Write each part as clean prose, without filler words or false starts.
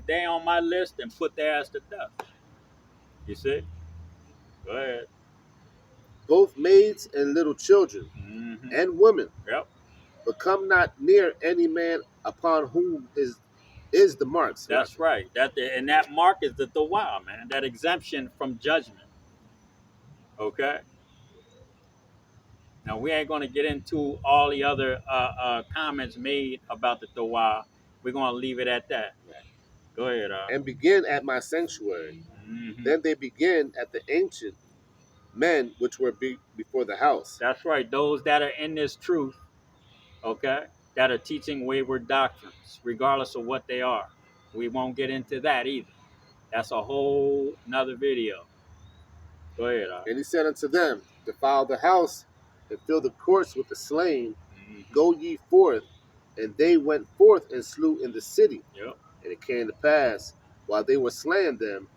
they on my list, then put their ass to death. You see? Go ahead. both maids and little children, Mm-hmm. and women. Yep. But come not near any man upon whom is the mark. That's right. And that mark is the Tawah, man. That exemption from judgment. Okay. Now we ain't going to get into all the other comments made about the Tawah. We're going to leave it at that. Go ahead. And begin at my sanctuary. Mm-hmm. Then they begin at the ancient men which were before the house. That's right. Those that are in this truth, okay, that are teaching wayward doctrines, regardless of what they are. We won't get into that either. That's a whole nother video. Go ahead. And he said unto them, defile the house and fill the courts with the slain. Mm-hmm. Go ye forth. And they went forth and slew in the city. Yep. And it came to pass, while they were slaying them,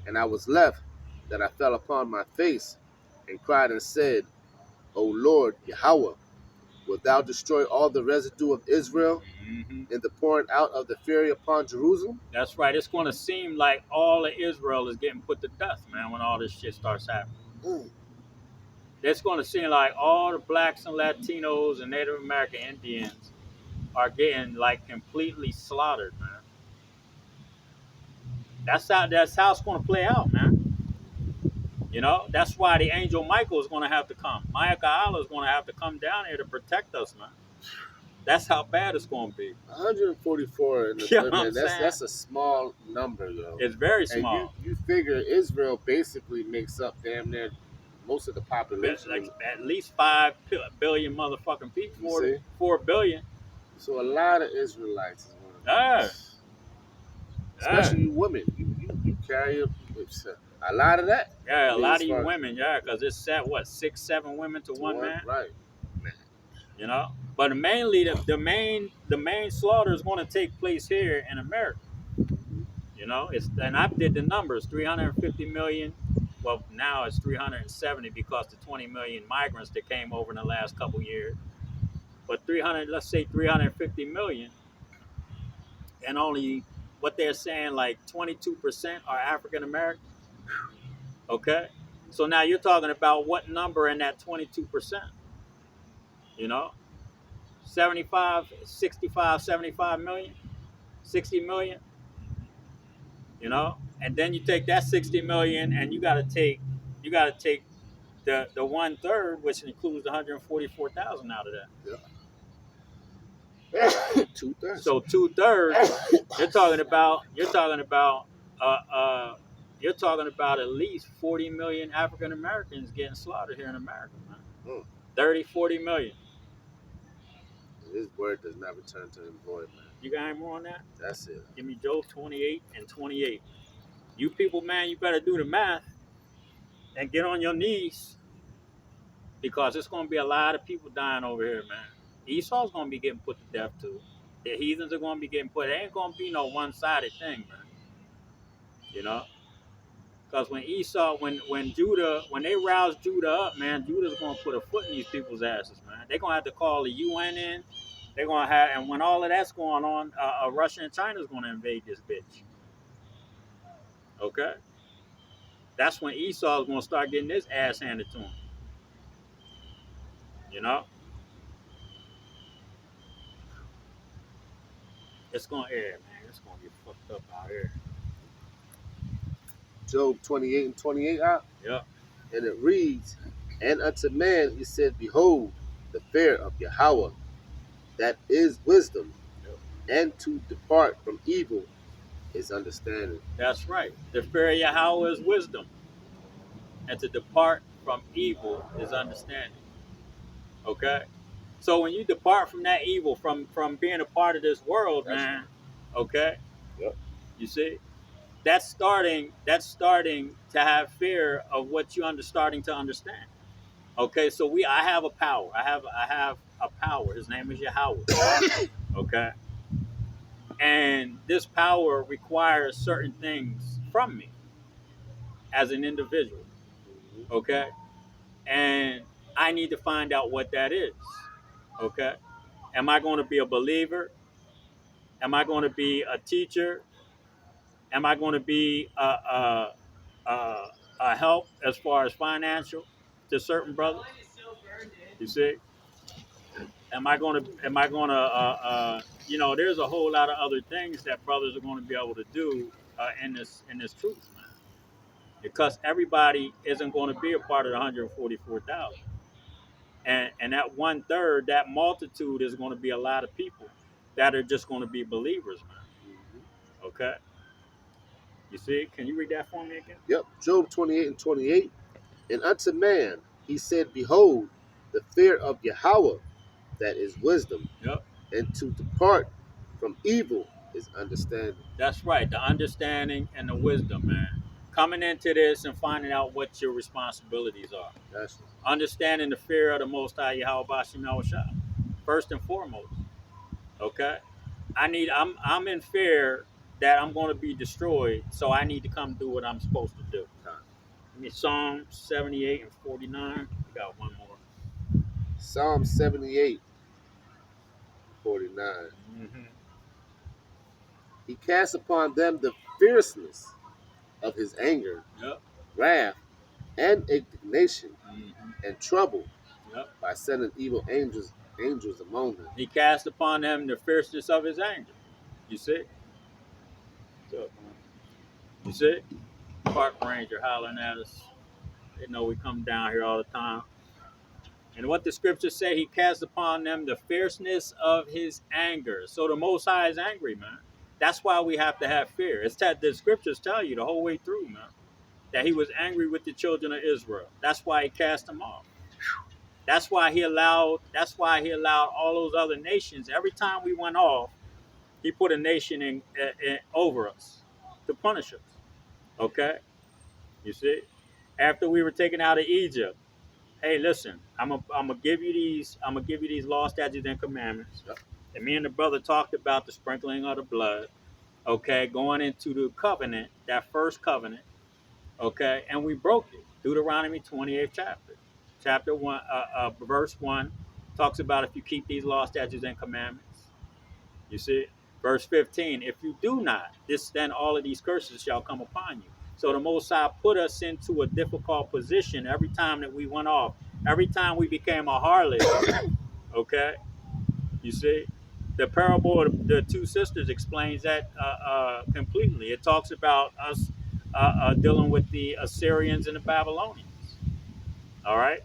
and I was left, that I fell upon my face, and cried and said, O Lord Yahweh, wilt thou destroy all the residue of Israel Mm-hmm. in the pouring out of the fury upon Jerusalem? That's right. It's going to seem like all of Israel is getting put to death, man, when all this shit starts happening. Mm. It's going to seem like all the blacks and Latinos and Native American Indians are getting like completely slaughtered, man. That's how it's going to play out, man. You know, that's why the angel Michael is going to have to come. Michael Allah is going to have to come down here to protect us, man. That's how bad it's going to be. 144 in the You know what I'm that's a small number, yo. It's very small. And you figure Israel basically makes up damn near most of the population. Like at least 5 billion motherfucking people. 4 billion. So a lot of Israelites is one of Yeah. Especially women. You carry a lot of that. Yeah, a lot of you women, yeah, because it's set, what, 6, 7 women to one man? Right. You know? But mainly, the main slaughter is going to take place here in America. You know? And I did the numbers, 350 million. Well, now it's 370 because the 20 million migrants that came over in the last couple years. But let's say 350 million. And only, what they're saying, like 22% are African American. Okay? So now you're talking about what number in that 22%? You know? 75, 65, 75 million, 60 million, you know? And then you take that 60 million and you gotta take the 1/3, which includes the 144,000 out of that. Yeah. 2/3. So 2/3, you're talking about at least 40 million African Americans getting slaughtered here in America, man. 30, 40 million. His word does not return to him void, man. You got any more on that? That's it. Give me Job 28 and 28. You people, man, you better do the math and get on your knees because it's going to be a lot of people dying over here, man. Esau's going to be getting put to death too. The heathens are going to be getting put. It ain't going to be no one-sided thing, man. You know? Because when Esau, when Judah, when they rouse Judah up, man, Judah's going to put a foot in these people's asses, man. They're going to have to call the UN in. They're going to have, and when all of that's going on, Russia and China's going to invade this bitch. Okay? That's when Esau's going to start getting his ass handed to him. You know? It's going to air, man. It's going to get fucked up out here. Job 28 and 28 out? Yeah. And it reads, and unto man he said, behold, the fear of Yahweh, that is wisdom, and to depart from evil is understanding. That's right. The fear of Yahweh is wisdom, and to depart from evil is understanding. Okay? So when you depart from that evil, from being a part of this world, that's man, right. Okay? Yep. You see? That's starting to have fear of what you're starting to understand. Okay, so I have a power. I have a power. His name is Yahweh. Okay? And this power requires certain things from me as an individual. Okay? And I need to find out what that is. Okay? Am I going to be a believer? Am I going to be a teacher? Am I going to be a help as far as financial to certain brothers? You see, you know, there's a whole lot of other things that brothers are going to be able to do in this truth, man. Because everybody isn't going to be a part of the 144,000, and that one third, that multitude is going to be a lot of people that are just going to be believers, man. Okay, you see? Can you read that for me again? Yep. Job 28 and 28. And unto man he said, behold, the fear of Yahweh, that is wisdom, Yep. and to depart from evil is understanding. That's right. The understanding and the wisdom, man. Coming into this and finding out what your responsibilities are. That's Understanding the fear of the Most High Yahweh Bashim Yahushua, first and foremost. Okay, I'm in fear that I'm going to be destroyed, so I need to come do what I'm supposed to do. right. Give me Psalm 78 and 49. We got one more. Psalm 78, 49. Mm-hmm. He cast upon them the fierceness of his anger, Yep. wrath, and indignation, Mm-hmm. and trouble Yep. by sending evil angels among them. He cast upon them the fierceness of his anger. You see? So, you see? Park ranger hollering at us. They know we come down here all the time. And what the scriptures say, he cast upon them the fierceness of his anger. So the Most High is angry, man. That's why we have to have fear. It's that the scriptures tell you the whole way through, man, that he was angry with the children of Israel. That's why he cast them off. That's why he allowed. That's why he allowed all those other nations. Every time we went off, he put a nation in over us to punish us. Okay, you see. After we were taken out of Egypt, hey, listen, I'm gonna give you these. I'm gonna give you these law, statutes, and commandments. Yep. And me and the brother talked about the sprinkling of the blood. Okay, going into the covenant, that first covenant. Okay, and we broke it. Deuteronomy 28th chapter 1, verse 1 talks about if you keep these law, statutes, and commandments. You see, verse 15, if you do not, this then all of these curses shall come upon you. So the Most High put us into a difficult position every time that we went off, every time we became a harlot. Okay, you see, the parable of the two sisters explains that completely. It talks about us dealing with the Assyrians and the Babylonians. All right.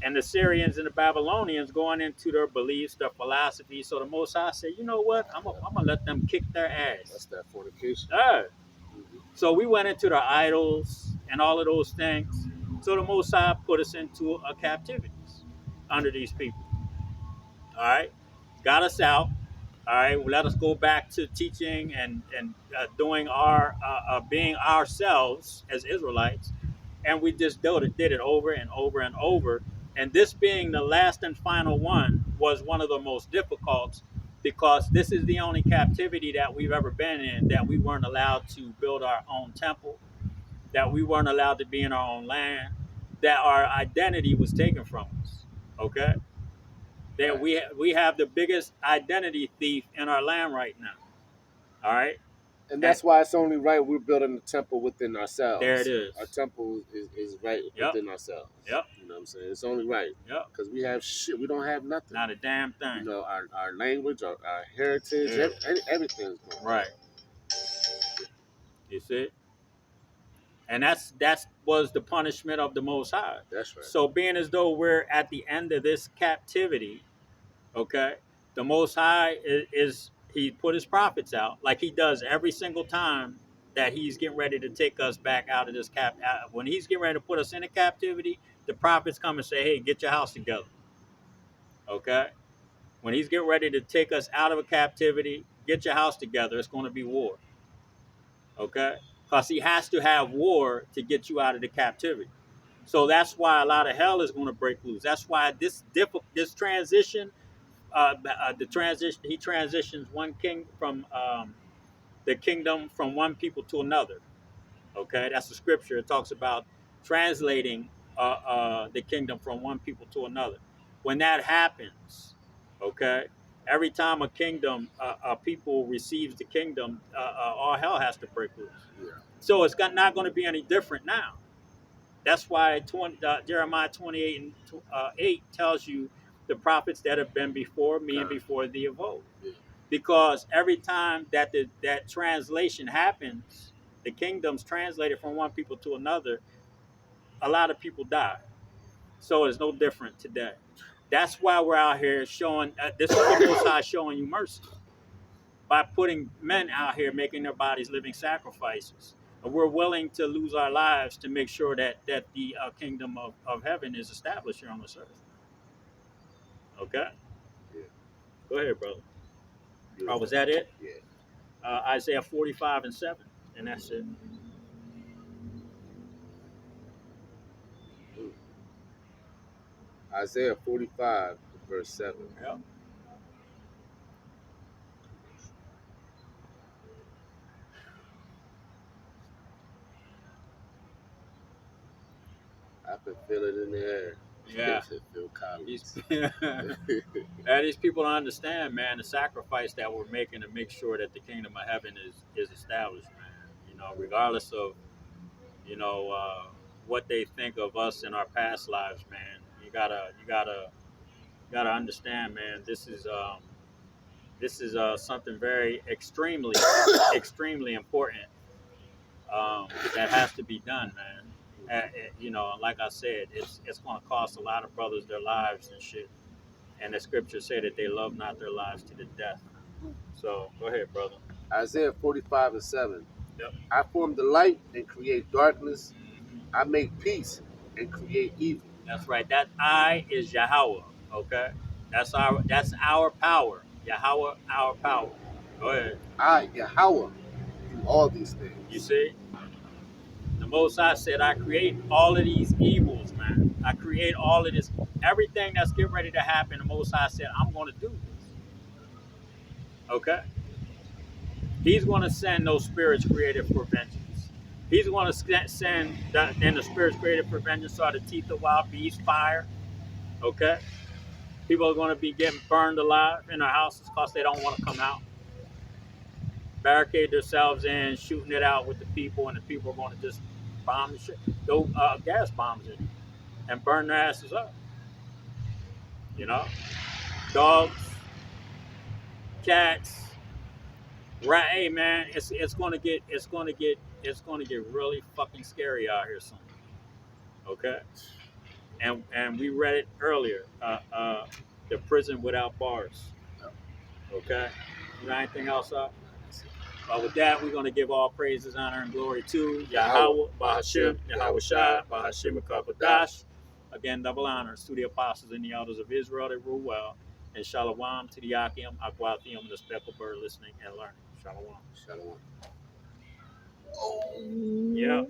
And the Syrians and the Babylonians going into their beliefs, their philosophy. So the Most High said, you know what? I'm gonna let them kick their That's ass. that fornication. So we went into their idols and all of those things. So the Most High put us into a captivity under these people. All right, got us out. All right, let us go back to teaching and doing our being ourselves as Israelites, and we just did it over and over and over. And this being the last and final one was one of the most difficult because this is the only captivity that we've ever been in that we weren't allowed to build our own temple, that we weren't allowed to be in our own land, that our identity was taken from us. Okay, that Right. we have the biggest identity thief in our land right now. All right, And and that's why it's only right we're building the temple within there it ourselves. is. Our temple is right Yep, within ourselves. yep, You know what I'm saying? It's only right. yep. Because we have shit. We don't have nothing. Not a damn You thing. know, our language, our heritage, Yeah. everything's gone. Right. You see, and that's was the punishment of the Most High. That's right. So being as though we're at the end of this captivity, okay, the Most High is he put his prophets out like he does every single time that he's getting ready to take us back out of this when he's getting ready to put us into captivity, the prophets come and say, hey, get your house together. Okay, when he's getting ready to take us out of a captivity, get your house together. It's going to be war. Okay, because he has to have war to get you out of the captivity. So that's why a lot of hell is going to break loose. That's why this transition, the transition, he transitions one king from the kingdom from one people to another. Okay, that's the scripture. It talks about translating the kingdom from one people to another. When that happens, okay, Every time a people receives the kingdom, all hell has to break loose. Yeah. So it's not going to be any different now. That's why Jeremiah 28 and 8 tells you the prophets that have been before me and before thee of old. Yeah. Because every time that that translation happens, the kingdom's translated from one people to another, a lot of people die. So it's no different today. That's why we're out here showing, this is the Most High showing you mercy by putting men out here making their bodies living sacrifices. And we're willing to lose our lives to make sure that the kingdom of heaven is established here on this earth. Okay? Yeah. Go ahead, brother. Yeah. Oh, was that it? Yeah. Isaiah 45 and 7. And that's it. Mm. Isaiah 45, verse 7. Yep. I can feel it in the air. Yeah. Phil These, Collins. these people don't understand, man, the sacrifice that we're making to make sure that the kingdom of heaven is established, man. You know, regardless of, you know, what they think of us in our past lives, man. You gotta understand, man. This is something very extremely important, that has to be done, man. You know, like I said, it's going to cost a lot of brothers their lives and shit. And the scriptures say that they love not their lives to the death. So go ahead, brother. Isaiah 45 and 7. Yep. I form the light and create darkness. I make peace and create evil. That's right. That I is Yahweh. Okay. That's our power. Yahweh, our power. Go ahead. I, Yahweh, do all these things. You see, the Most High said, I create all of these evils, man. I create all of this, everything that's getting ready to happen. The Most High said, I'm going to do this. Okay. He's going to send those spirits created for vengeance. He's going to send and the spirits created for vengeance are the teeth of wild beasts, fire. Okay. People are going to be getting burned alive in their houses because they don't want to come out. Barricade themselves in, shooting it out with the people, and the people are going to just bomb the shit, throw gas bombs in, and burn their asses up. You know, dogs, cats, rat. Hey man, it's gonna get really fucking scary out here soon. Okay, and we read it earlier. The prison without bars. Okay, you got anything else up? With that, we're going to give all praises, honor, and glory to Yahweh, Bahashim, Yahweh Shai, Bahashim Kakwadash. Again, double honors to the apostles and the elders of Israel that rule well. And shalom to the Akim, Akwathium, and the speckled bird listening and learning. Shalom. Shalom. Yeah.